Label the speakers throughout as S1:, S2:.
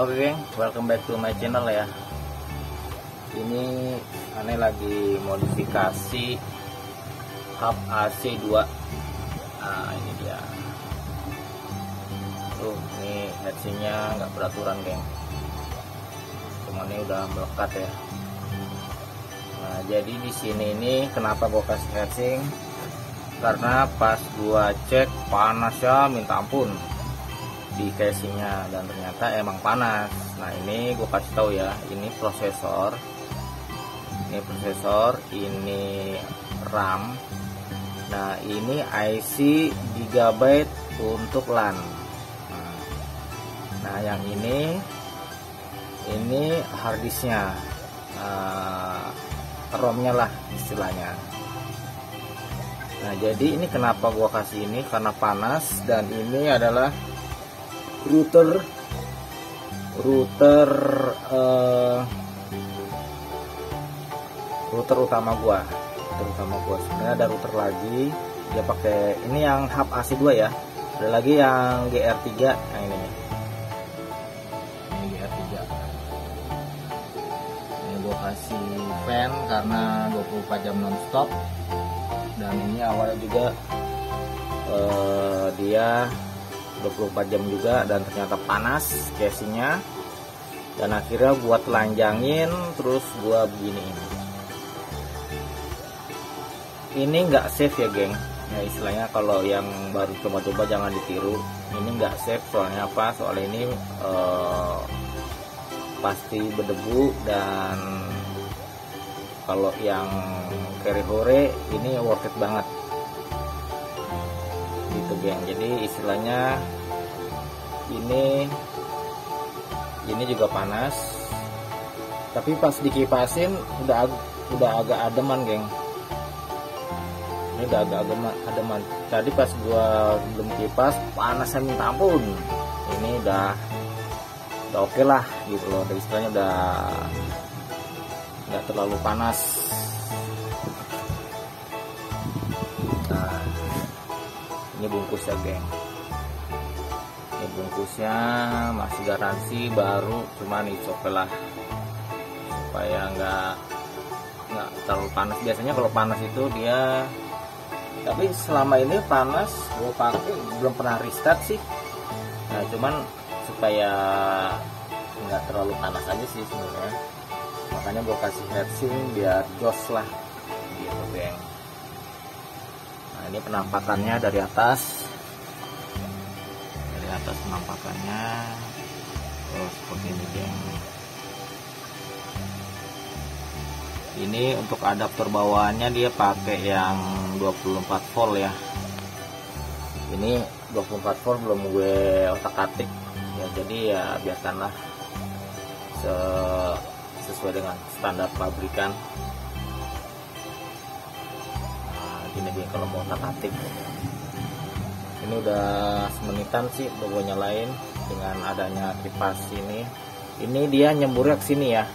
S1: Oke geng, welcome back to my channel ya. Ini aneh lagi modifikasi hub AC2. Nah ini dia. Tuh, ini heatsinknya nggak beraturan geng. Cuman ini udah melekat ya. Nah jadi di sini ini kenapa gua kasih heatsink? Karena pas gua cek panasnya minta ampun di casingnya, dan ternyata emang panas. Nah ini gue kasih tahu ya, ini prosesor, ini RAM, nah ini IC GB untuk LAN. Nah yang ini harddisknya, ROM-nya lah istilahnya. Nah jadi ini kenapa gue kasih ini, karena panas, dan ini adalah router utama gua. Sebenarnya ada router lagi, dia pakai ini yang hub AC2 ya. Ada lagi yang GR3. Nah ini GR3. Ini gua kasih fan karena 24 jam nonstop, dan ini awalnya juga dia 24 jam juga, dan ternyata panas casingnya, dan akhirnya buat telanjangin terus gua beginiin. Ini nggak safe ya geng ya, istilahnya kalau yang baru coba-coba jangan ditiru. Ini nggak safe, soalnya apa? Soalnya ini pasti berdebu, dan kalau yang carry hore ini worth it banget gitu geng. Jadi istilahnya ini juga panas, tapi pas dikipasin udah agak ademan geng. Ini udah agak ademan. Tadi pas gua belum kipas panasnya minta ampun. Ini udah oke lah gitu loh, istilahnya udah nggak terlalu panas. Ini bungkusnya geng, ini bungkusnya masih garansi baru, cuman oke lah supaya nggak terlalu panas. Biasanya kalau panas itu dia, tapi selama ini panas gue pakai belum pernah restart sih. Nah cuman supaya nggak terlalu panas aja sih sebenarnya, makanya gue kasih heatsink biar jos lah gitu geng. Ini penampakannya dari atas penampakannya. Seperti ini geng. Ini untuk adaptor bawaannya dia pakai yang 24 volt ya. Ini 24 volt belum gue otak-atik ya, jadi ya biasalah sesuai dengan standar pabrikan. Gini dia kalau mau otak-atik. Ini udah semenitan sih gue nyalain dengan adanya kipas ini. Ini dia nyemburnya ke sini ya,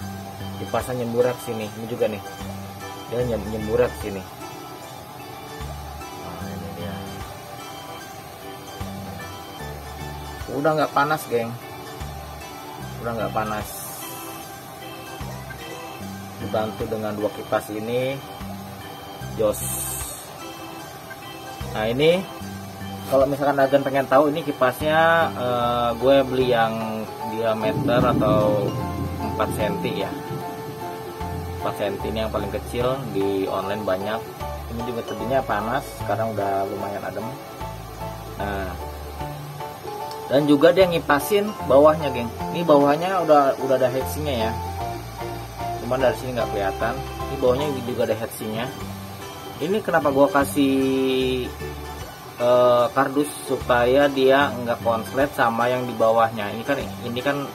S1: kipasnya nyemburnya ke sini. Ini juga nih dia nyemburnya ke sini. Nah ini dia, udah nggak panas geng, udah nggak panas. Dibantu dengan dua kipas ini jos. Nah ini kalau misalkan agen pengen tahu, ini kipasnya gue beli yang diameter atau 4 cm ya. 4 cm ini yang paling kecil, di online banyak. Ini juga tadinya panas, sekarang udah lumayan adem. Nah dan juga dia ngipasin bawahnya geng. Ini bawahnya udah ada heatsinknya ya, cuman dari sini nggak kelihatan. Ini bawahnya juga ada heatsinknya. Ini kenapa gua kasih kardus, supaya dia nggak konslet sama yang di bawahnya. Ini kan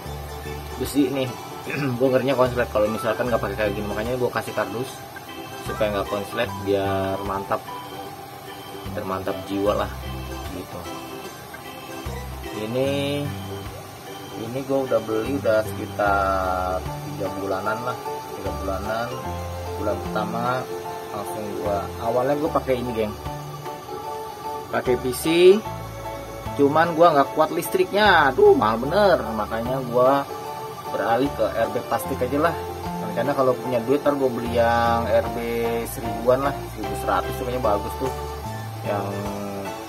S1: besi nih. Gue ngerinya konslet kalau misalkan nggak pakai kayak gini, makanya gue kasih kardus supaya nggak konslet, biar mantap jiwa lah gitu. Ini gue udah beli udah sekitar 3 bulanan lah, 3 bulanan. Bulan pertama langsung awalnya gue pakai ini geng, pakai PC, cuman gua nggak kuat listriknya, aduh mahal bener, makanya gua beralih ke RB plastik aja lah. Karena kalau punya duit ntar gue beli yang RB 1000-an lah, 1100 tuh kayaknya bagus tuh, yang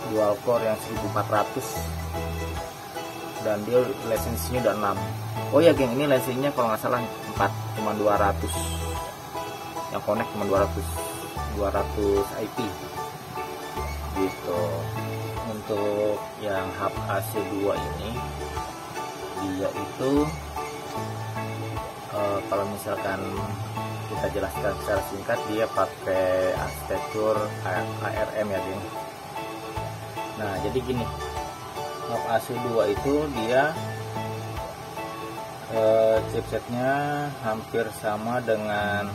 S1: dual core yang 1400, dan dia lisensinya udah 6. Oh ya geng, ini lisensinya kalau nggak salah 4, cuma 200, yang connect cuma 200 IP gitu. Untuk yang hub AC2 ini dia itu kalau misalkan kita jelaskan secara singkat, dia pakai arsitektur ARM ya geng. Nah jadi gini, hub AC2 itu dia chipsetnya hampir sama dengan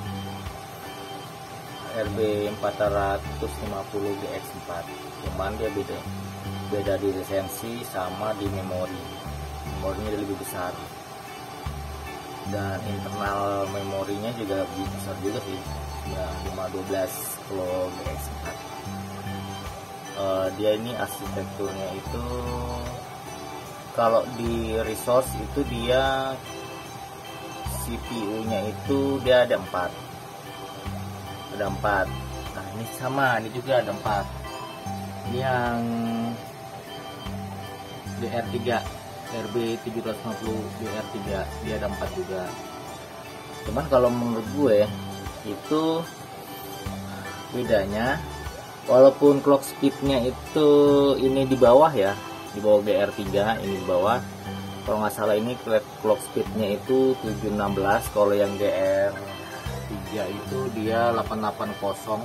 S1: RB450 GX4, cuman dia beda di lisensi sama di memorinya dia lebih besar, dan internal memorinya juga lebih besar juga sih, ya 512 kalau GX4. Dia ini arsitekturnya itu kalau di resource itu dia CPU nya itu dia ada 4. Nah ini sama, ini juga ada 4. Ini yang DR3 RB750 DR3 dia ada 4 juga. Cuman kalau menurut gue itu bedanya, walaupun clock speednya itu ini di bawah ya, di bawah GR3, ini di bawah. Kalau nggak salah ini clock speednya itu 716, kalau yang GR3 itu dia 880.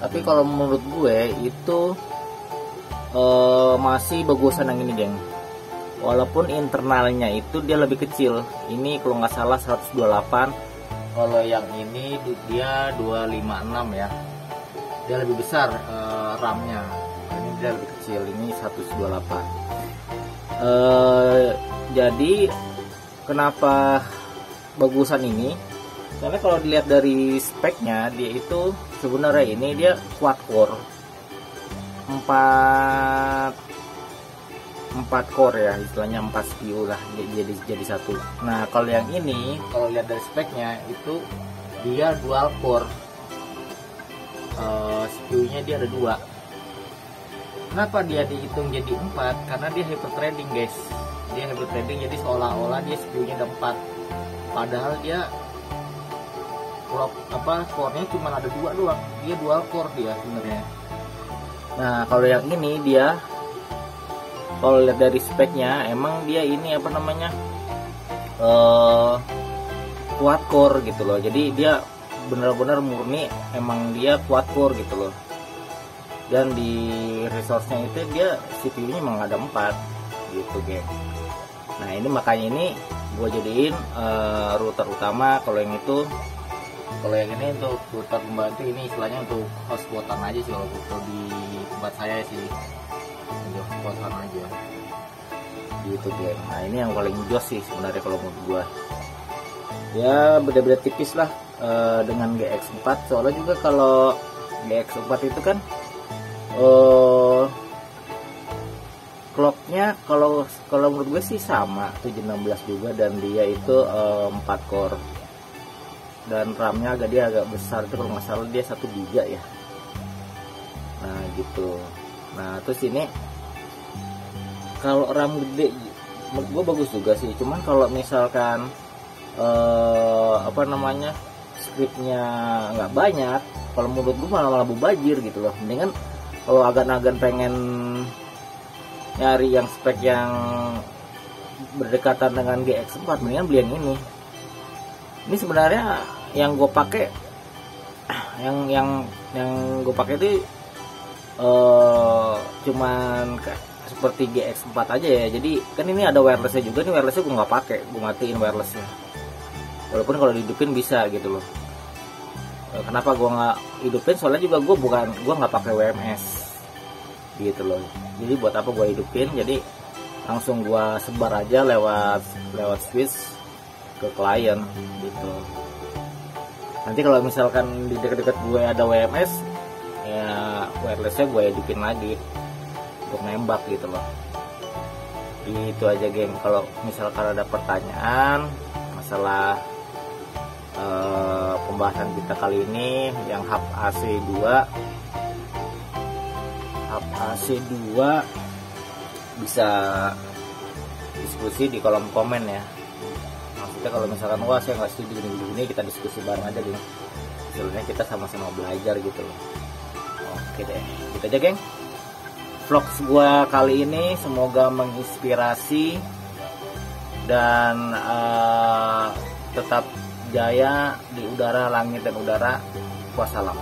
S1: Tapi kalau menurut gue itu masih bagusan yang ini geng, walaupun internalnya itu dia lebih kecil. Ini kalau nggak salah 128, kalau yang ini dia 256 ya, dia lebih besar RAM-nya. Ini dia lebih kecil, ini 128. Jadi kenapa bagusan ini? Karena kalau dilihat dari speknya, dia itu sebenarnya ini dia quad core 4 core ya, istilahnya 4 CPU lah, jadi satu. Nah kalau yang ini, kalau lihat dari speknya itu dia dual core, CPU-nya dia ada 2. Kenapa dia dihitung jadi 4? Karena dia hyperthreading guys, dia hyperthreading, jadi seolah-olah dia CPU-nya ada 4, padahal dia core-nya cuma ada 2 doang, dia dual core dia sebenarnya. Nah kalau yang ini dia, kalau lihat dari speknya, emang dia ini quad core gitu loh. Jadi dia benar-benar murni, emang dia quad core gitu loh. Dan di resource-nya itu dia CPU-nya emang ada 4 gitu geng. Nah ini makanya ini gue jadiin router utama. Kalau yang itu, kalau yang ini untuk router pembantu, ini istilahnya untuk hotspotan aja sih kalau di tempat saya sih, untuk hotspotan aja gitu geng. Nah ini yang paling jos sih sebenarnya kalau menurut gua. Ya beda-beda tipis lah dengan GX4. Soalnya juga kalau GX4 itu kan clocknya kalau menurut gue sih sama 716 juga, dan dia itu 4 core, dan RAM-nya agak besar itu, kalau nggak salah dia 1 GB ya. Nah gitu. Nah terus ini kalau RAM gede menurut gue bagus juga sih, cuman kalau misalkan scriptnya nggak banyak, kalau menurut gue malah mubazir gitu loh. Mendingan kalau agan-agan pengen nyari yang spek yang berdekatan dengan GX4, mendingan beli yang ini. Ini sebenarnya yang gue pakai, yang gue pakai itu cuman seperti GX4 aja ya. Jadi kan ini ada wirelessnya juga, nih wirelessnya gue nggak pakai, gue matiin wirelessnya. Walaupun kalau dihidupin bisa gitu loh. Kenapa gue nggak hidupin? Soalnya juga gue nggak pakai WMS gitu loh. Jadi buat apa gue hidupin? Jadi langsung gue sebar aja lewat switch ke klien gitu. Nanti kalau misalkan di dekat-dekat gue ada WMS, ya wirelessnya gue hidupin lagi untuk nembak gitu loh. Itu aja geng, kalau misalkan ada pertanyaan masalah pembahasan kita kali ini yang hub AC2 bisa diskusi di kolom komen ya. Maksudnya kalau misalkan wah saya nggak setuju gini, kita diskusi bareng aja geng. Sebenarnya kita sama-sama belajar gitu loh. Oke deh, gitu aja geng. Vlog gua kali ini semoga menginspirasi dan tetap jaya di udara, langit dan udara. Wassalam.